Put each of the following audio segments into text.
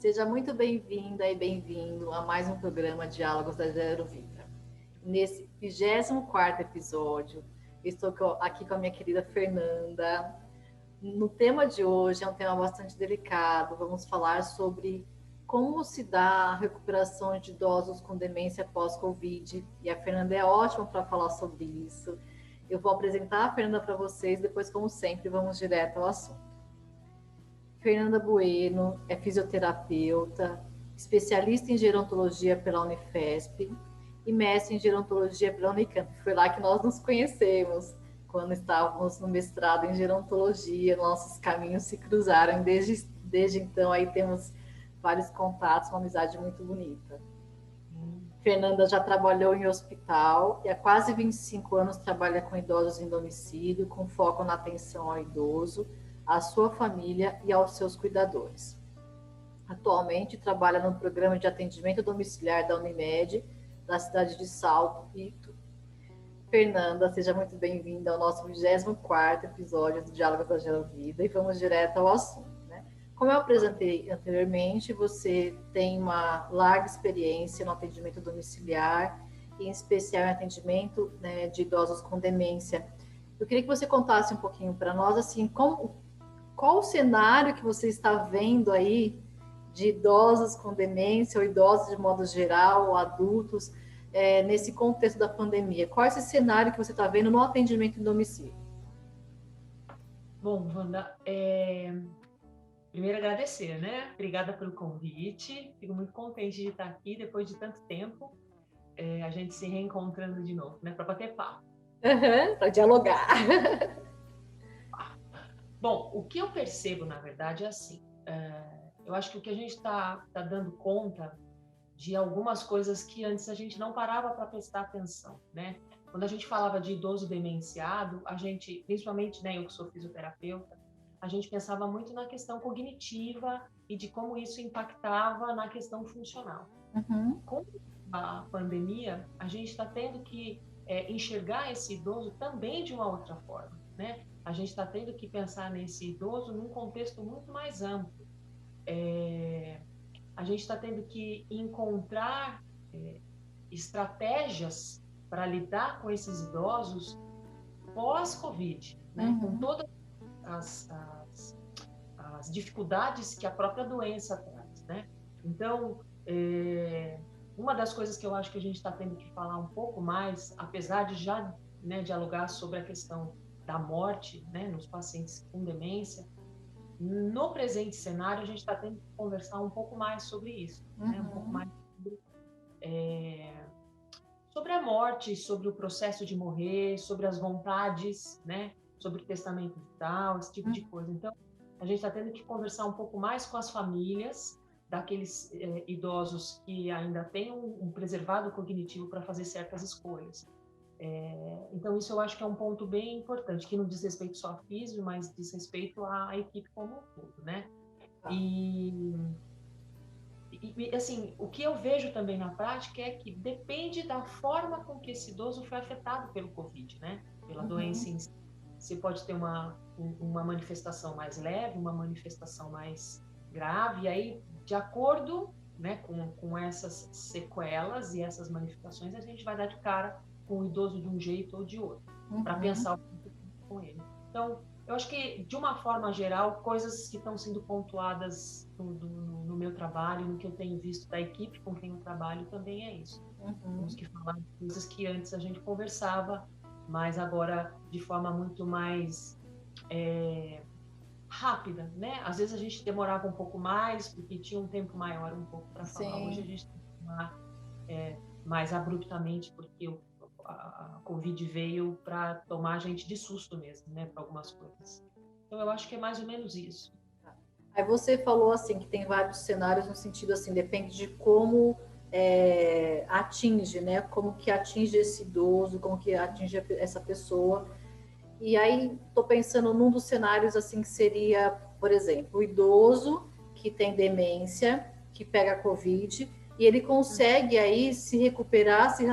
Seja muito bem-vinda e bem-vindo a mais um programa Diálogos da Zero Vida. Nesse 24º episódio, estou aqui com a minha querida Fernanda. No tema de hoje é um tema bastante delicado. Vamos falar sobre como se dá a recuperação de idosos com demência pós-Covid. E a Fernanda é ótima para falar sobre isso. Eu vou apresentar a Fernanda para vocês, depois, como sempre, vamos direto ao assunto. Fernanda Bueno é fisioterapeuta, especialista em gerontologia pela Unifesp e mestre em gerontologia pela Unicamp. Foi lá que nós nos conhecemos, quando estávamos no mestrado em gerontologia, nossos caminhos se cruzaram. Desde então, aí temos vários contatos, uma amizade muito bonita. Fernanda já trabalhou em hospital e há quase 25 anos trabalha com idosos em domicílio, com foco na atenção ao idoso, à sua família e aos seus cuidadores. Atualmente trabalha no programa de atendimento domiciliar da Unimed, da cidade de Salto, Ito. Fernanda, seja muito bem-vinda ao nosso 24º episódio do Diálogo da Gera Vida e vamos direto ao assunto. Como eu apresentei anteriormente, você tem uma larga experiência no atendimento domiciliar, em especial em atendimento, né, de idosos com demência. Eu queria que você contasse um pouquinho para nós, assim, qual o cenário que você está vendo aí de idosos com demência, ou idosos de modo geral, ou adultos, nesse contexto da pandemia? Qual é esse cenário que você está vendo no atendimento em domicílio? Bom, Wanda, primeiro agradecer, né? Obrigada pelo convite. Fico muito contente de estar aqui depois de tanto tempo, a gente se reencontrando de novo, né? Para bater papo. Para dialogar. Bom, o que eu percebo, na verdade, é assim. Eu acho que o que a gente está dando conta de algumas coisas que antes a gente não parava para prestar atenção, né? Quando a gente falava de idoso demenciado, a gente, principalmente, né, eu que sou fisioterapeuta, a gente pensava muito na questão cognitiva e de como isso impactava na questão funcional. Uhum. Com a pandemia, a gente está tendo que enxergar esse idoso também de uma outra forma, né? A gente está tendo que pensar nesse idoso num contexto muito mais amplo. A gente está tendo que encontrar estratégias para lidar com esses idosos pós-Covid, né? Com todas as dificuldades que a própria doença traz, né? Então, uma das coisas que eu acho que a gente está tendo que falar um pouco mais, apesar de já, né, dialogar sobre a questão da morte, né, nos pacientes com demência, no presente cenário a gente está tendo que conversar um pouco mais sobre isso, né? Um pouco mais sobre a morte, sobre o processo de morrer, sobre as vontades, né? Sobre o testamento vital, esse tipo de coisa. Então, a gente está tendo que conversar um pouco mais com as famílias daqueles idosos que ainda têm um preservado cognitivo para fazer certas escolhas. Então, isso eu acho que é um ponto bem importante, que não diz respeito só a físio, mas diz respeito à equipe como um todo, né? E assim, o que eu vejo também na prática é que depende da forma com que esse idoso foi afetado pelo Covid, né? Pela doença em si. Você pode ter uma manifestação mais leve, uma manifestação mais grave, e aí, de acordo, né, com essas sequelas e essas manifestações, a gente vai dar de cara com o idoso de um jeito ou de outro, para pensar o que com ele. Então, eu acho que, de uma forma geral, coisas que estão sendo pontuadas no meu trabalho, no que eu tenho visto da equipe com quem eu trabalho, também é isso. Temos que falar de coisas que antes a gente conversava, mas agora de forma muito mais rápida, né? Às vezes a gente demorava um pouco mais, porque tinha um tempo maior um pouco para falar. Hoje a gente tem que falar mais abruptamente, porque a Covid veio para tomar a gente de susto mesmo, né? Para algumas coisas. Então, eu acho que é mais ou menos isso. Aí você falou assim que tem vários cenários no sentido assim, depende de como atinge, né? Como que atinge esse idoso, como que atinge essa pessoa. E aí estou pensando num dos cenários assim que seria, por exemplo, o idoso que tem demência, que pega Covid, e ele consegue aí se recuperar, se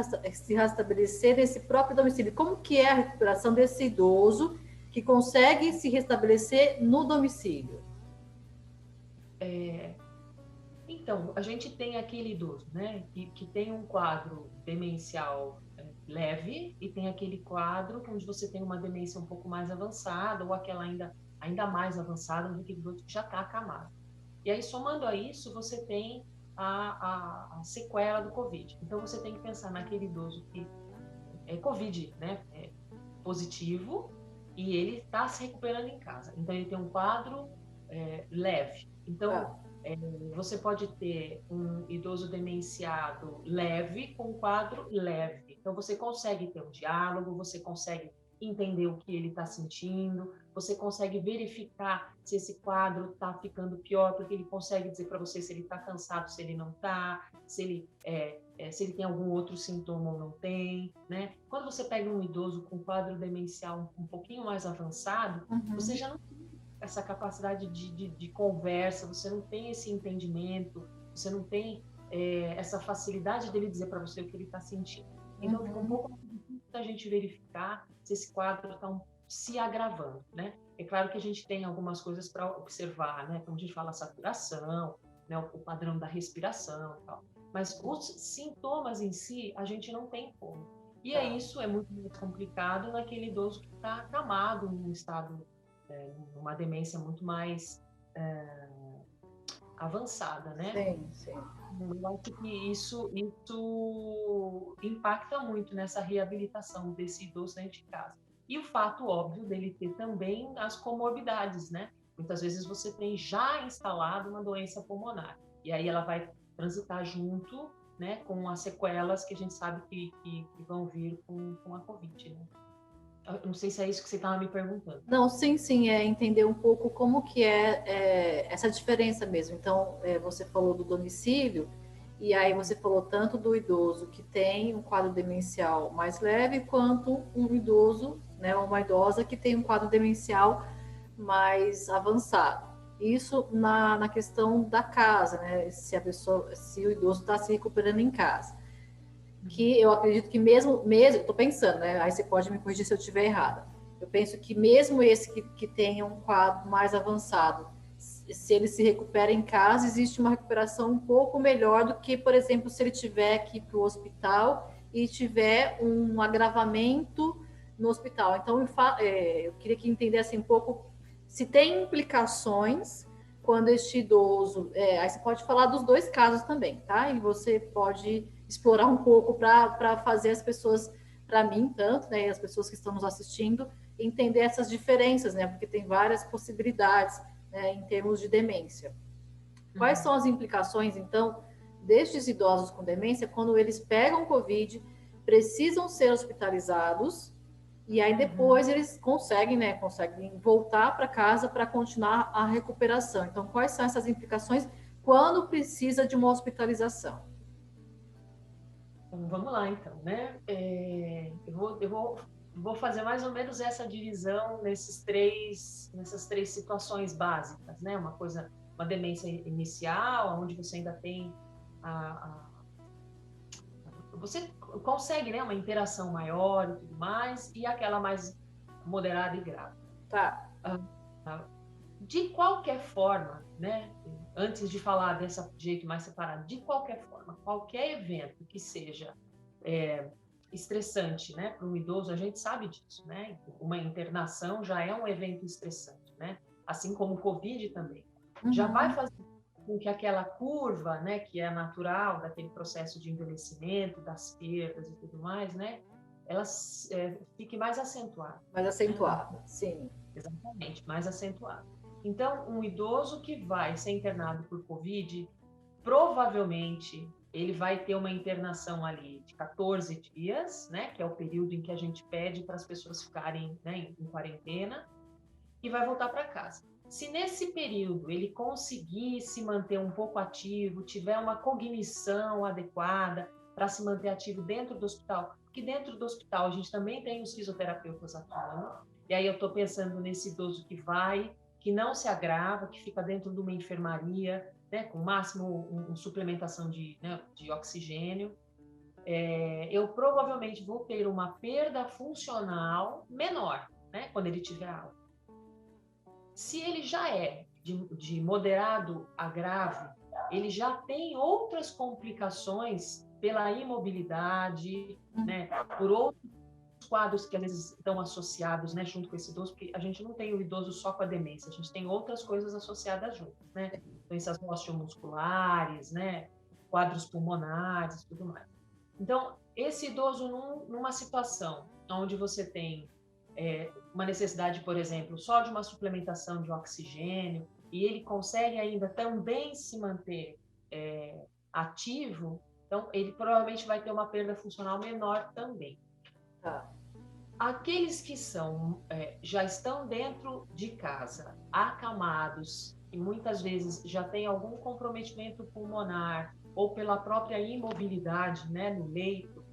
restabelecer nesse próprio domicílio. Como que é a recuperação desse idoso que consegue se restabelecer no domicílio? Então, a gente tem aquele idoso, né, que tem um quadro demencial leve e tem aquele quadro onde você tem uma demência um pouco mais avançada ou aquela ainda mais avançada, onde aquele idoso que já está acamado. E aí, somando a isso, você tem a sequela do Covid. Então, você tem que pensar naquele idoso que é Covid, né, positivo, e ele está se recuperando em casa. Então, ele tem um quadro leve. Então, você pode ter um idoso demenciado leve com um quadro leve. Então, você consegue ter um diálogo, você consegue entender o que ele está sentindo, você consegue verificar se esse quadro está ficando pior, porque ele consegue dizer para você se ele está cansado, se ele não está, se ele tem algum outro sintoma ou não tem, né? Quando você pega um idoso com quadro demencial um pouquinho mais avançado, você já não tem essa capacidade de conversa, você não tem esse entendimento, você não tem essa facilidade dele dizer para você o que ele está sentindo. Então, fica um pouco mais difícil da gente verificar se esse quadro está se agravando, né? É claro que a gente tem algumas coisas para observar, né? Como a gente fala, a saturação, né? O padrão da respiração e tal. Mas os sintomas em si, a gente não tem como. E isso é muito mais complicado naquele idoso que está acamado num estado, numa demência muito mais avançada, né? Sim, sim. Eu acho que isso impacta muito nessa reabilitação desse idoso dentro de casa. E o fato óbvio dele ter também as comorbidades, né? Muitas vezes você tem já instalado uma doença pulmonar, e aí ela vai transitar junto, né, com as sequelas que a gente sabe que vão vir com a Covid, né? Eu não sei se é isso que você estava me perguntando. Não, sim, sim, é entender um pouco como que essa diferença mesmo. Então, você falou do domicílio, e aí você falou tanto do idoso que tem um quadro demencial mais leve, quanto um idoso, né, ou uma idosa que tem um quadro demencial mais avançado. Isso na questão da casa, né, se o idoso está se recuperando em casa. Que eu acredito que mesmo estou pensando, né, aí você pode me corrigir se eu estiver errada. Eu penso que mesmo esse que tenha um quadro mais avançado, se ele se recupera em casa, existe uma recuperação um pouco melhor do que, por exemplo, se ele tiver que ir para o hospital e tiver um agravamento no hospital. Então, eu queria que entendesse um pouco se tem implicações quando este idoso... aí você pode falar dos dois casos também, tá? E você pode explorar um pouco para fazer as pessoas, para mim tanto, né, e as pessoas que estão nos assistindo, entender essas diferenças, né, porque tem várias possibilidades, né, em termos de demência. Quais são as implicações, então, destes idosos com demência quando eles pegam Covid, precisam ser hospitalizados e aí depois eles conseguem voltar para casa para continuar a recuperação. Então, quais são essas implicações quando precisa de uma hospitalização? Então, vamos lá, então, né? Eu vou fazer mais ou menos essa divisão nessas três situações básicas, né? Uma demência inicial, onde você ainda tem você consegue, né, uma interação maior e tudo mais, e aquela mais moderada e grave. Tá. De qualquer forma, né? Antes de falar desse jeito mais separado, de qualquer forma, qualquer evento que seja estressante, né, para um idoso, a gente sabe disso, né? Uma internação já é um evento estressante, né? Assim como o Covid também. Já vai fazer com que aquela curva, né, que é natural daquele processo de envelhecimento, das perdas e tudo mais, né, ela fique mais acentuada. Mais acentuada, né? Sim. Exatamente, mais acentuada. Então, um idoso que vai ser internado por Covid, provavelmente ele vai ter uma internação ali de 14 dias, né, que é o período em que a gente pede para as pessoas ficarem, né, em quarentena, e vai voltar para casa. Se nesse período ele conseguir se manter um pouco ativo, tiver uma cognição adequada para se manter ativo dentro do hospital, porque dentro do hospital a gente também tem os fisioterapeutas atuando, e aí eu estou pensando nesse idoso que não se agrava, que fica dentro de uma enfermaria, né, com máximo uma suplementação de oxigênio, eu provavelmente vou ter uma perda funcional menor, né, quando ele tiver alta. Se ele já é de moderado a grave, ele já tem outras complicações pela imobilidade, né, por outros quadros que às vezes estão associados, né, junto com esse idoso, porque a gente não tem o idoso só com a demência, a gente tem outras coisas associadas juntas, né, doenças osteomusculares, né, quadros pulmonares, tudo mais. Então, esse idoso numa situação onde você tem uma necessidade, por exemplo, só de uma suplementação de oxigênio, e ele consegue ainda também se manter ativo, então ele provavelmente vai ter uma perda funcional menor também. Tá. Aqueles que já estão dentro de casa, acamados, e muitas vezes já têm algum comprometimento pulmonar, ou pela própria imobilidade, né, no leito,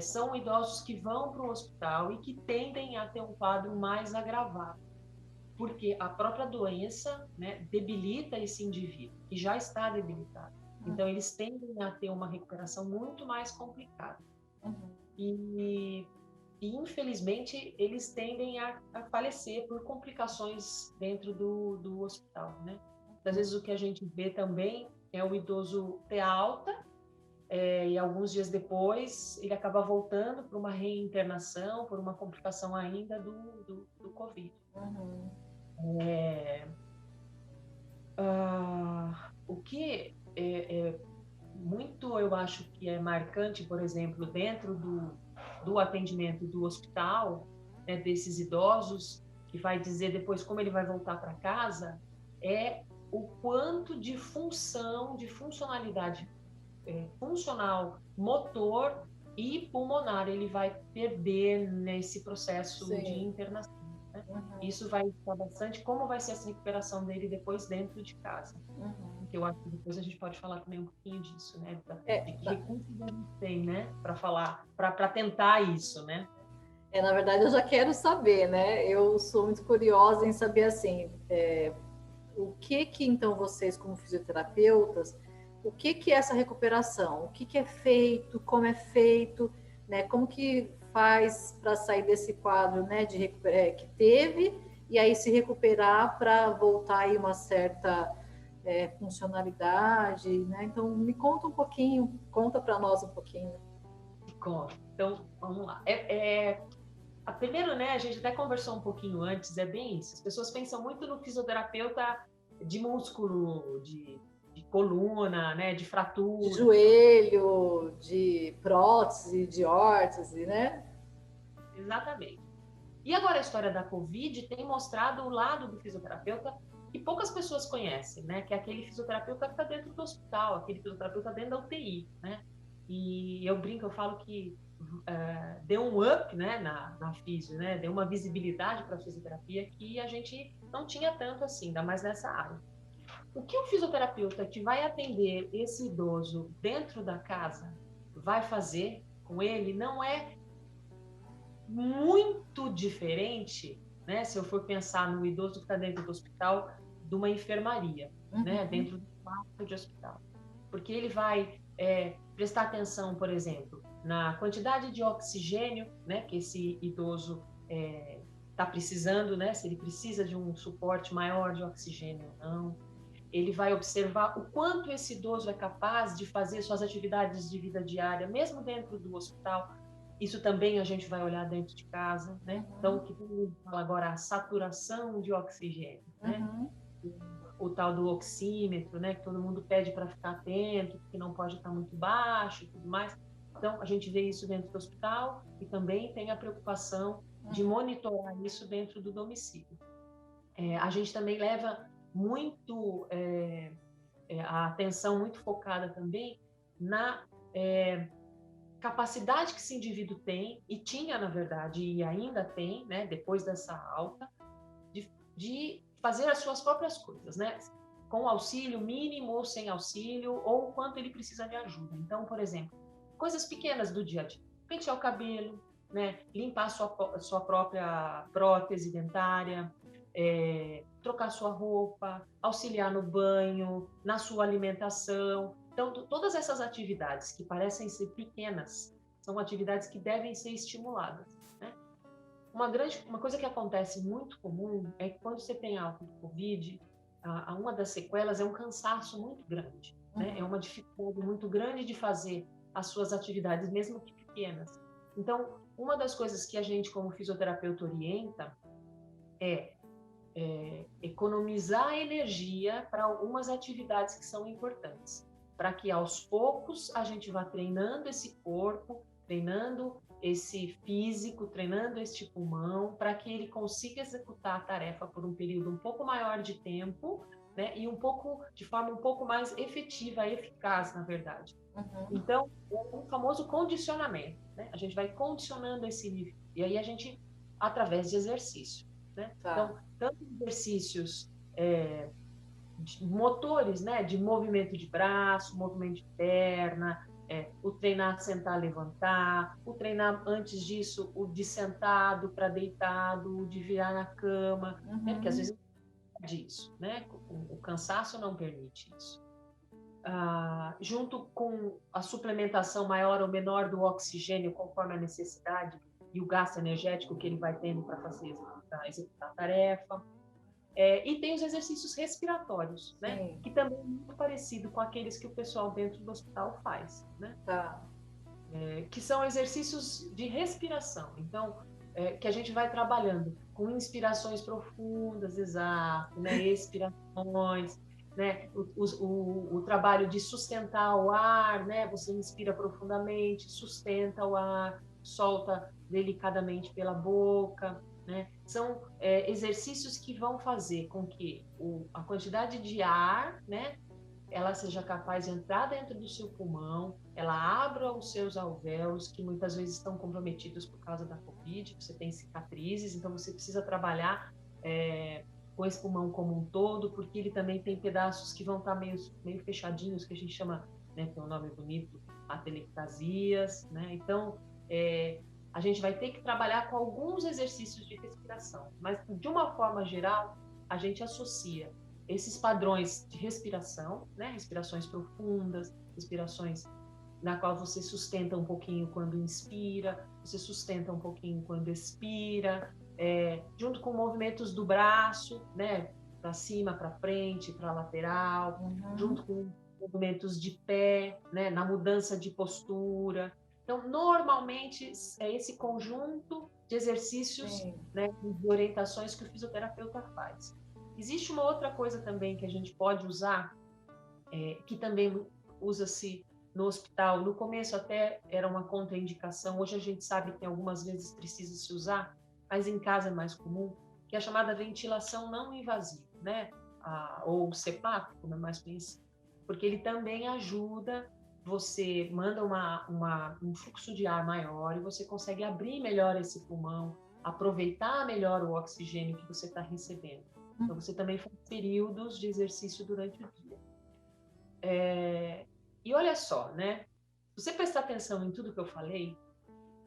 são idosos que vão para o hospital e que tendem a ter um quadro mais agravado, porque a própria doença, né, debilita esse indivíduo, que já está debilitado. Então, eles tendem a ter uma recuperação muito mais complicada. E infelizmente, eles tendem a falecer por complicações dentro do hospital, né? Às vezes, o que a gente vê também é o idoso ter alta, e alguns dias depois ele acaba voltando para uma reinternação, por uma complicação ainda do Covid. O que muito, eu acho que é marcante, por exemplo, dentro do atendimento do hospital, né, desses idosos, que vai dizer depois como ele vai voltar para casa, é o quanto de funcionalidade funcional, motor e pulmonar ele vai perder nesse processo de internação. Né? Isso vai estar bastante como vai ser essa recuperação dele depois dentro de casa. Que eu acho que depois a gente pode falar também um pouquinho disso, né? De que recursos a gente tem, né? Para falar, para tentar isso, né? Na verdade, eu já quero saber, né? Eu sou muito curiosa em saber, assim, o que então vocês, como fisioterapeutas, o que é essa recuperação? O que é feito? Como é feito? Né? Como que faz para sair desse quadro, né, que teve e aí se recuperar para voltar aí uma certa funcionalidade, né? Então, me conta um pouquinho, conta para nós um pouquinho. Então, vamos lá. Primeiro, né, a gente até conversou um pouquinho antes, é bem isso. As pessoas pensam muito no fisioterapeuta de músculo, de coluna, né, de fratura. De joelho, de prótese, de órtese, né? Exatamente. E agora a história da Covid tem mostrado o lado do fisioterapeuta que poucas pessoas conhecem, né? Que é aquele fisioterapeuta que está dentro do hospital, aquele fisioterapeuta dentro da UTI, né? E eu brinco, eu falo que deu um up, né, na fisio, né? Deu uma visibilidade para a fisioterapia que a gente não tinha tanto assim, ainda mais nessa área. O que o fisioterapeuta que vai atender esse idoso dentro da casa vai fazer com ele não é muito diferente, né? Se eu for pensar no idoso que está dentro do hospital, de uma enfermaria, né? Dentro do quarto de hospital. Porque ele vai prestar atenção, por exemplo, na quantidade de oxigênio, né? Que esse idoso está precisando, né? Se ele precisa de um suporte maior de oxigênio ou não. Ele vai observar o quanto esse idoso é capaz de fazer suas atividades de vida diária, mesmo dentro do hospital. Isso também a gente vai olhar dentro de casa, né? Então, o que todo mundo fala agora, a saturação de oxigênio, né? O tal do oxímetro, né? Que todo mundo pede para ficar atento, que não pode estar muito baixo e tudo mais. Então, a gente vê isso dentro do hospital e também tem a preocupação de monitorar isso dentro do domicílio. A gente também leva muito a atenção muito focada também na capacidade que esse indivíduo tem, e tinha, na verdade, e ainda tem, né, depois dessa alta, de fazer as suas próprias coisas, né? Com auxílio mínimo ou sem auxílio, ou o quanto ele precisa de ajuda. Então, por exemplo, coisas pequenas do dia a dia. Pentear o cabelo, né? Limpar a sua própria prótese dentária, trocar sua roupa, auxiliar no banho, na sua alimentação. Então, todas essas atividades que parecem ser pequenas, são atividades que devem ser estimuladas, né? Uma coisa que acontece muito comum é que quando você tem alta do Covid, uma das sequelas é um cansaço muito grande, né? É uma dificuldade muito grande de fazer as suas atividades, mesmo que pequenas. Então, uma das coisas que a gente, como fisioterapeuta, orienta é economizar energia para algumas atividades que são importantes, para que aos poucos a gente vá treinando esse corpo, treinando esse físico, treinando este pulmão, para que ele consiga executar a tarefa por um período um pouco maior de tempo, né, e de forma um pouco mais efetiva, eficaz, na verdade. Então, é o famoso condicionamento, né? A gente vai condicionando esse nível, e aí a gente, através de exercício, né? Tá. Então, tanto exercícios motores, né, de movimento de braço, movimento de perna, o treinar sentar, levantar, o treinar antes disso, o de sentado para deitado, o de virar na cama, né, porque às vezes disso, né, o cansaço não permite isso. Junto com a suplementação maior ou menor do oxigênio conforme a necessidade e o gasto energético que ele vai tendo para executar a tarefa. E tem os exercícios respiratórios, né? Que também é muito parecido com aqueles que o pessoal dentro do hospital faz, né? Tá. Que são exercícios de respiração. Então, que a gente vai trabalhando com inspirações profundas, exato, né? Expirações, né? O trabalho de sustentar o ar, né? Você inspira profundamente, sustenta o ar, solta delicadamente pela boca, né? São exercícios que vão fazer com que a quantidade de ar, né, ela seja capaz de entrar dentro do seu pulmão, ela abra os seus alvéolos, que muitas vezes estão comprometidos por causa da Covid, você tem cicatrizes, então você precisa trabalhar com esse pulmão como um todo, porque ele também tem pedaços que vão estar meio fechadinhos, que a gente chama, né, tem um nome bonito, atelectasias, né? Então, a gente vai ter que trabalhar com alguns exercícios de respiração, mas de uma forma geral, a gente associa esses padrões de respiração, né? Respirações profundas, respirações na qual você sustenta um pouquinho quando inspira, você sustenta um pouquinho quando expira, junto com movimentos do braço, né? Para cima, para frente, para lateral, junto com movimentos de pé, né? Na mudança de postura. Então, normalmente, é esse conjunto de exercícios, né, de orientações que o fisioterapeuta faz. Existe uma outra coisa também que a gente pode usar, que também usa-se no hospital. No começo até era uma contraindicação, hoje a gente sabe que algumas vezes precisa se usar, mas em casa é mais comum, que é a chamada ventilação não invasiva, né? Ou CPAP, como é mais conhecido, porque ele também ajuda, você manda um fluxo de ar maior e você consegue abrir melhor esse pulmão, aproveitar melhor o oxigênio que você está recebendo. Então, você também faz períodos de exercício durante o dia. E olha só, né? Se você prestar atenção em tudo que eu falei,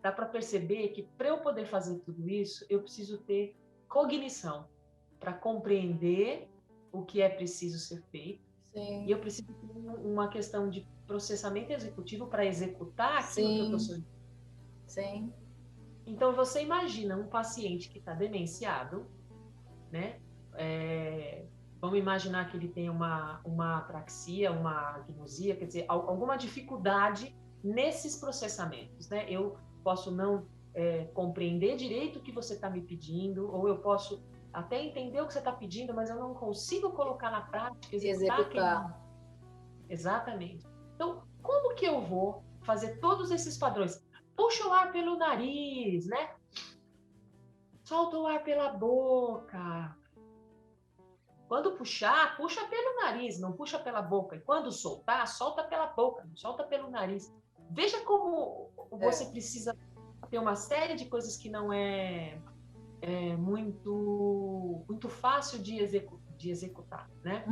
dá para perceber que para eu poder fazer tudo isso, eu preciso ter cognição para compreender o que é preciso ser feito. Sim. E eu preciso ter uma questão de processamento executivo para executar aquilo que eu estou solicitando. Sim. Então, você imagina um paciente que está demenciado, né? Vamos imaginar que ele tem uma apraxia, uma agnosia, quer dizer, alguma dificuldade nesses processamentos, né? Eu posso não compreender direito o que você está me pedindo, ou eu posso até entender o que você está pedindo, mas eu não consigo colocar na prática, executar. Exatamente. Então, como que eu vou fazer todos esses padrões? Puxa o ar pelo nariz, né? Solta o ar pela boca. Quando puxar, puxa pelo nariz, não puxa pela boca. E quando soltar, solta pela boca, não solta pelo nariz. Veja como você precisa ter uma série de coisas que não é muito fácil de executar, né?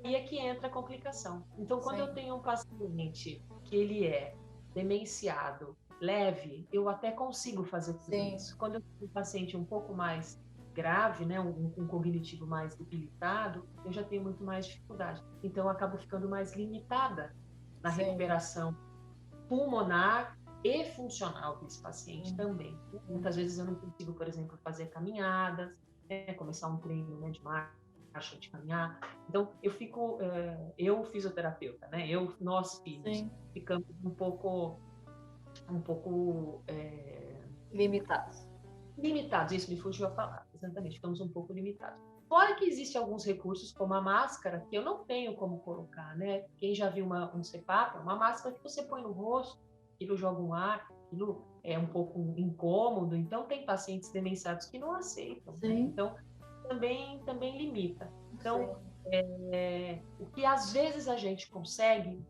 E aí é que entra a complicação. Então, quando eu tenho um paciente que ele é demenciado, leve, eu até consigo fazer tudo isso. Quando eu tenho um paciente um pouco mais grave, né, um cognitivo mais debilitado, eu já tenho muito mais dificuldade. Então, eu acabo ficando mais limitada na recuperação pulmonar e funcional desse paciente também. Muitas vezes eu não consigo, por exemplo, fazer caminhadas, começar um treino, né, de marcha, caixa de caminhar. Então, eu fisioterapeuta, né? Nós filhos, Sim. ficamos um pouco Limitados. limitados, isso me fugiu a falar, exatamente, ficamos um pouco limitados. Fora que existem alguns recursos, como a máscara, que eu não tenho como colocar, né? Quem já viu um CPAP, uma máscara que você põe no rosto, aquilo joga um ar, aquilo é um pouco incômodo, então tem pacientes demenciados que não aceitam, né? Então, também limita. Então, o que às vezes a gente consegue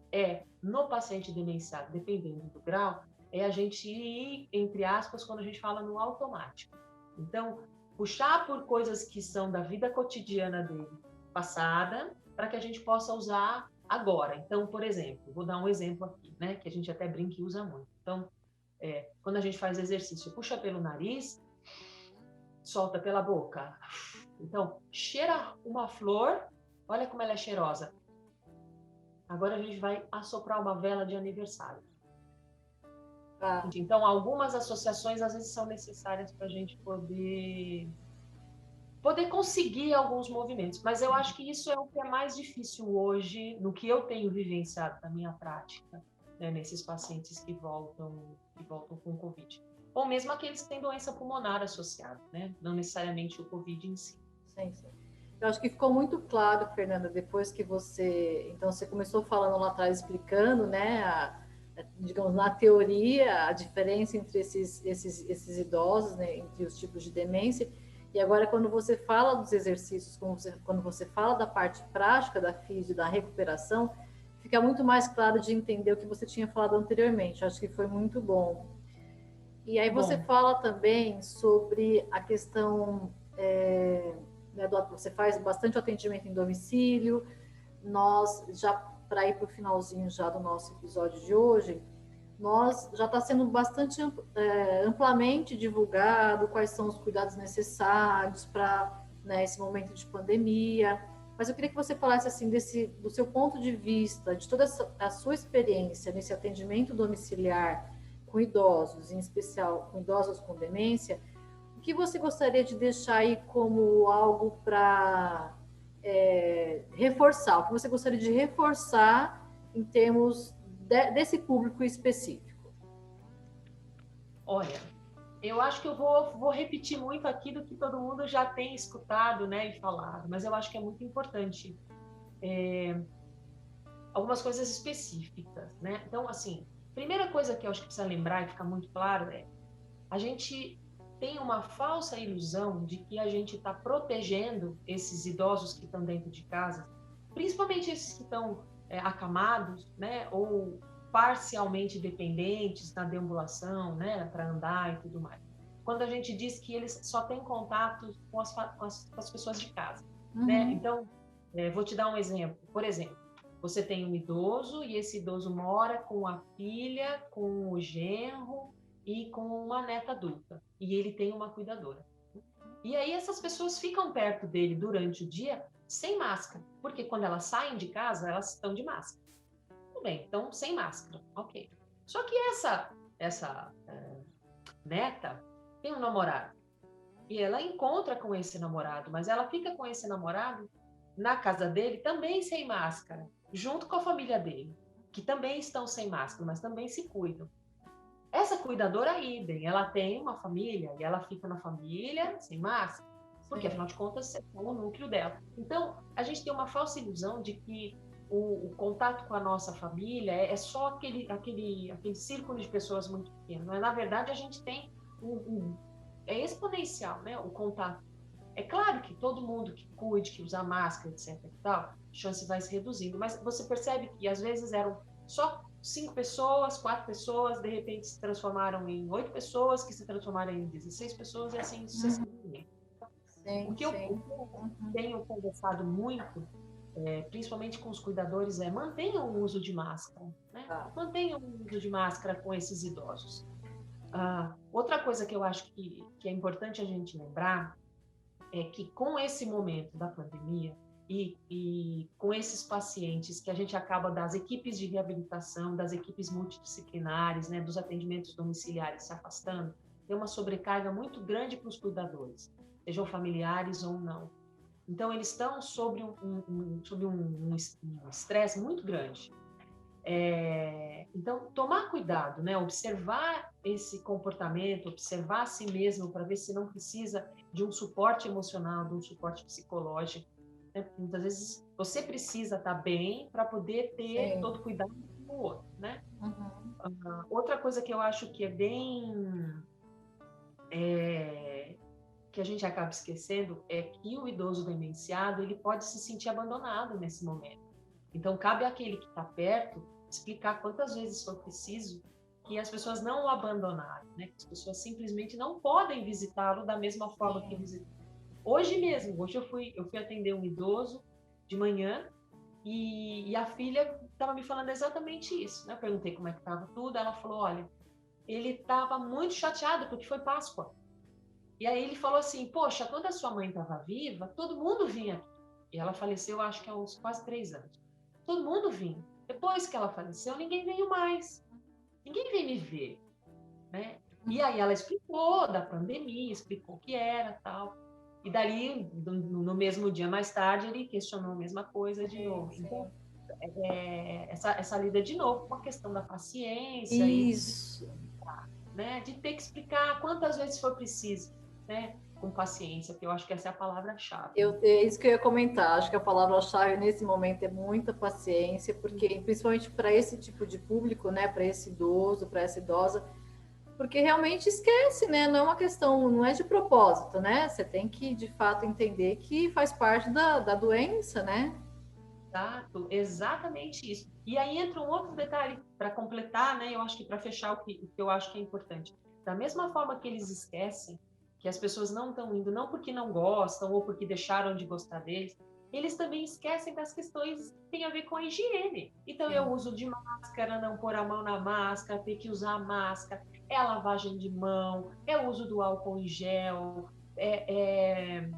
no paciente demenciado, dependendo do grau, a gente ir, entre aspas, quando a gente fala no automático. Então, puxar por coisas que são da vida cotidiana dele, passada, para que a gente possa usar agora. Então, por exemplo, vou dar um exemplo aqui, né, que a gente até brinca e usa muito. Então, quando a gente faz exercício, puxa pelo nariz, solta pela boca. Então, cheira uma flor, olha como ela é cheirosa. Agora a gente vai assoprar uma vela de aniversário. Então, algumas associações às vezes são necessárias para a gente poder conseguir alguns movimentos. Mas eu acho que isso é o que é mais difícil hoje, no que eu tenho vivenciado na minha prática, né, nesses pacientes que voltam com Covid. Ou mesmo aqueles que têm doença pulmonar associada, né? Não necessariamente o Covid em si. Sim. Eu acho que ficou muito claro, Fernanda, depois que você começou falando lá atrás, explicando, né, digamos, na teoria, a diferença entre esses idosos, né, entre os tipos de demência, e agora quando você fala dos exercícios, quando você fala da parte prática da físio, da recuperação, fica muito mais claro de entender o que você tinha falado anteriormente. Eu acho que foi muito bom. E aí você fala também sobre a questão, né, você faz bastante atendimento em domicílio. Nós, já para ir para o finalzinho já do nosso episódio de hoje, nós já está sendo bastante amplamente divulgado quais são os cuidados necessários para, né, esse momento de pandemia. Mas eu queria que você falasse assim do seu ponto de vista, de toda a sua experiência nesse atendimento domiciliar com idosos, em especial com idosos com demência, o que você gostaria de deixar aí como algo para reforçar? O que você gostaria de reforçar em termos desse público específico? Olha, eu acho que eu vou repetir muito aqui do que todo mundo já tem escutado, né, e falado, mas eu acho que é muito importante algumas coisas específicas, né? Então, assim, primeira coisa que eu acho que precisa lembrar e ficar muito claro a gente tem uma falsa ilusão de que a gente está protegendo esses idosos que estão dentro de casa, principalmente esses que estão acamados, né, ou parcialmente dependentes na deambulação, né, para andar e tudo mais. Quando a gente diz que eles só têm contato com as pessoas de casa, né? Então, vou te dar um exemplo. Por exemplo, você tem um idoso e esse idoso mora com a filha, com o genro e com uma neta adulta. E ele tem uma cuidadora. E aí essas pessoas ficam perto dele durante o dia sem máscara. Porque quando elas saem de casa, elas estão de máscara. Tudo bem, então sem máscara. Ok. Só que essa neta tem um namorado. E ela encontra com esse namorado, mas ela fica com esse namorado na casa dele também sem máscara, junto com a família dele, que também estão sem máscara, mas também se cuidam. Essa cuidadora, idem, ela tem uma família e ela fica na família sem máscara, porque afinal de contas é o núcleo dela. Então, a gente tem uma falsa ilusão de que o contato com a nossa família é só aquele círculo de pessoas muito pequeno. Mas, na verdade, a gente tem é exponencial, né, o contato. É claro que todo mundo que cuide, que usa máscara, etc. e tal, a chance vai se reduzindo, mas você percebe que às vezes eram só 5 pessoas, 4 pessoas, de repente se transformaram em 8 pessoas, que se transformaram em 16 pessoas e assim sucessivamente. O que eu tenho conversado muito, principalmente com os cuidadores, mantenham o uso de máscara, né? Mantenham o uso de máscara com esses idosos. Outra coisa que eu acho que é importante a gente lembrar é que com esse momento da pandemia e com esses pacientes que a gente acaba das equipes de reabilitação, das equipes multidisciplinares, né, dos atendimentos domiciliares se afastando, tem uma sobrecarga muito grande para os cuidadores, sejam familiares ou não. Então, eles estão sobre um estresse muito grande. Então, tomar cuidado, né? Observar esse comportamento, observar a si mesmo para ver se não precisa de um suporte emocional, de um suporte psicológico. Né? Muitas vezes você precisa estar bem para poder ter Sim. todo cuidado com o outro, né? Uhum. Outra coisa que eu acho que é bem que a gente acaba esquecendo é que o idoso demenciado ele pode se sentir abandonado nesse momento. Então, cabe àquele que está perto explicar quantas vezes for preciso que as pessoas não o abandonaram, né? Que as pessoas simplesmente não podem visitá-lo da mesma forma que visitam. Hoje mesmo, hoje eu fui atender um idoso de manhã e a filha estava me falando exatamente isso, né? Eu perguntei como é que estava tudo, ela falou, olha, ele estava muito chateado porque foi Páscoa. E aí ele falou assim, poxa, quando a sua mãe estava viva, todo mundo vinha aqui. E ela faleceu, acho que há uns quase 3 anos. Todo mundo vinha. Depois que ela faleceu, ninguém veio mais. Ninguém veio me ver, né? E aí ela explicou da pandemia, explicou o que era, tal. E dali, no mesmo dia mais tarde, ele questionou a mesma coisa de novo. Então, essa lida de novo com a questão da paciência e Isso. né, de ter que explicar quantas vezes for preciso, né, com paciência, que eu acho que essa é a palavra-chave. É isso que eu ia comentar. Acho que a palavra-chave nesse momento é muita paciência, porque principalmente para esse tipo de público, né, para esse idoso, para essa idosa, porque realmente esquece, né? Não é uma questão, não é de propósito, né? Você tem que de fato entender que faz parte da doença, né? Exato, exatamente isso. E aí entra um outro detalhe para completar, né? Eu acho que para fechar o que eu acho que é importante. Da mesma forma que eles esquecem que as pessoas não estão indo, não porque não gostam ou porque deixaram de gostar deles, eles também esquecem das questões que têm a ver com a higiene. Então, é o uso de máscara, não pôr a mão na máscara, ter que usar a máscara, é a lavagem de mão, é o uso do álcool em gel, é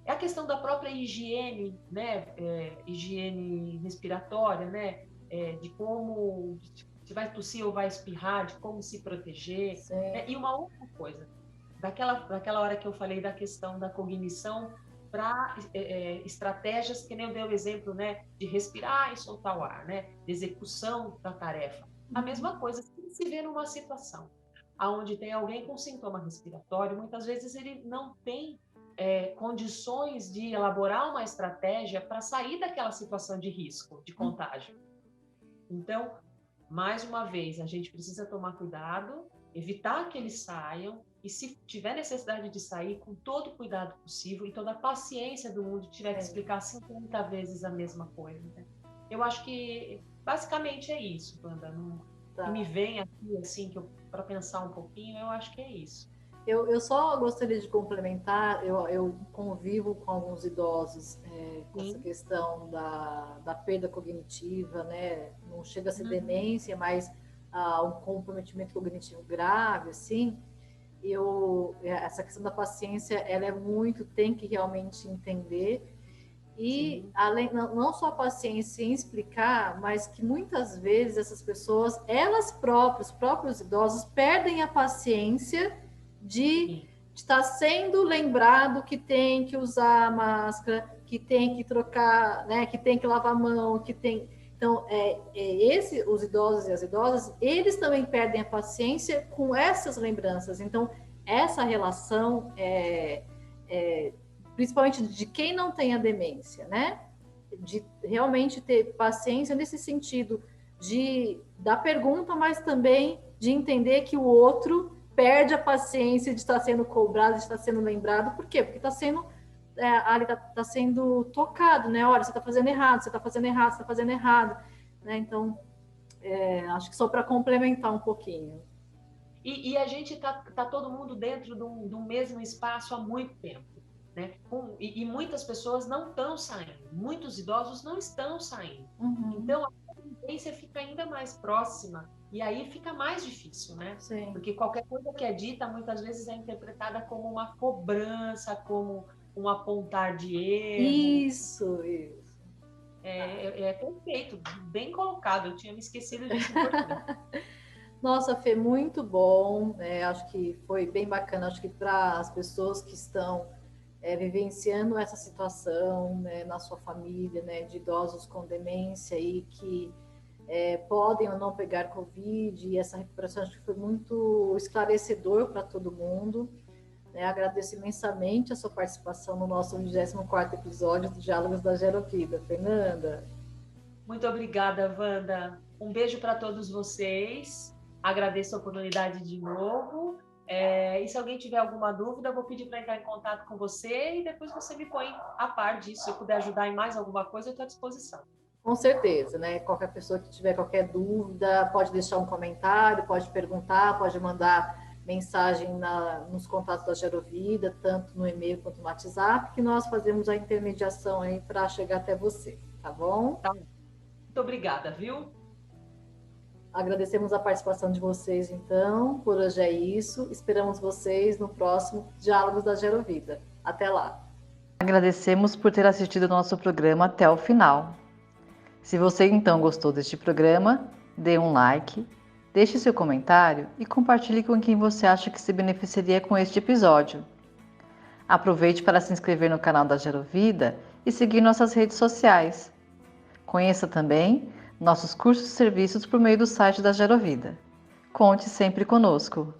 a questão da própria higiene, né? Higiene respiratória, né? De como se vai tossir ou vai espirrar, de como se proteger. Né? E uma outra coisa, daquela hora que eu falei da questão da cognição para estratégias, que nem eu dei o exemplo, né? De respirar e soltar o ar, né? De execução da tarefa. A mesma coisa, se vê numa situação onde tem alguém com sintoma respiratório, muitas vezes ele não tem condições de elaborar uma estratégia para sair daquela situação de risco, de contágio. Então, mais uma vez, a gente precisa tomar cuidado, evitar que eles saiam, e se tiver necessidade de sair, com todo o cuidado possível e toda a paciência do mundo, tiver que explicar 50 vezes a mesma coisa. Né? Eu acho que, basicamente, é isso, Wanda. Que me vem aqui, assim, para pensar um pouquinho, eu acho que é isso. Eu só gostaria de complementar, eu convivo com alguns idosos com essa questão da perda cognitiva, né? Não chega a ser demência, mas um comprometimento cognitivo grave, assim. Essa questão da paciência, ela é muito, tem que realmente entender. E além, não só a paciência em explicar, mas que muitas vezes essas pessoas, elas próprias, os próprios idosos, perdem a paciência de estar sendo lembrado que tem que usar a máscara, que tem que trocar, né, que tem que lavar a mão, que tem. Então, os idosos e as idosas, eles também perdem a paciência com essas lembranças. Então, essa relação principalmente de quem não tem a demência, né? De realmente ter paciência nesse sentido da pergunta, mas também de entender que o outro perde a paciência de estar sendo cobrado, de estar sendo lembrado. Por quê? Porque está sendo ali tá sendo tocado, né? Olha, você está fazendo errado, você está fazendo errado, você está fazendo errado, né? Então, acho que só para complementar um pouquinho. E a gente tá todo mundo dentro do mesmo espaço há muito tempo. Né? E muitas pessoas não estão saindo, muitos idosos não estão saindo. Então, a convivência fica ainda mais próxima e aí fica mais difícil, né? Sim. Porque qualquer coisa que é dita, muitas vezes é interpretada como uma cobrança, como um apontar de erro. Isso. É perfeito, bem colocado, eu tinha me esquecido disso. Nossa, Fê, muito bom. Acho que foi bem bacana. Acho que para as pessoas que estão vivenciando essa situação, né, na sua família, né, de idosos com demência e que podem ou não pegar Covid, e essa recuperação acho que foi muito esclarecedor para todo mundo. Agradeço imensamente a sua participação no nosso 24º episódio do Diálogos da Gerovida. Fernanda. Muito obrigada, Wanda. Um beijo para todos vocês. Agradeço a oportunidade de novo. E se alguém tiver alguma dúvida, eu vou pedir para entrar em contato com você e depois você me põe a par disso. Se eu puder ajudar em mais alguma coisa, eu estou à disposição. Com certeza, né? Qualquer pessoa que tiver qualquer dúvida, pode deixar um comentário, pode perguntar, pode mandar mensagem nos contatos da Gerovida, tanto no e-mail quanto no WhatsApp, que nós fazemos a intermediação aí para chegar até você, tá bom? Tá. Muito obrigada, viu? Agradecemos a participação de vocês, então. Por hoje é isso. Esperamos vocês no próximo Diálogos da Gerovida. Até lá. Agradecemos por ter assistido o nosso programa até o final. Se você então gostou deste programa, dê um like, deixe seu comentário e compartilhe com quem você acha que se beneficiaria com este episódio. Aproveite para se inscrever no canal da Gerovida e seguir nossas redes sociais. Conheça também nossos cursos e serviços por meio do site da Gerovida. Conte sempre conosco!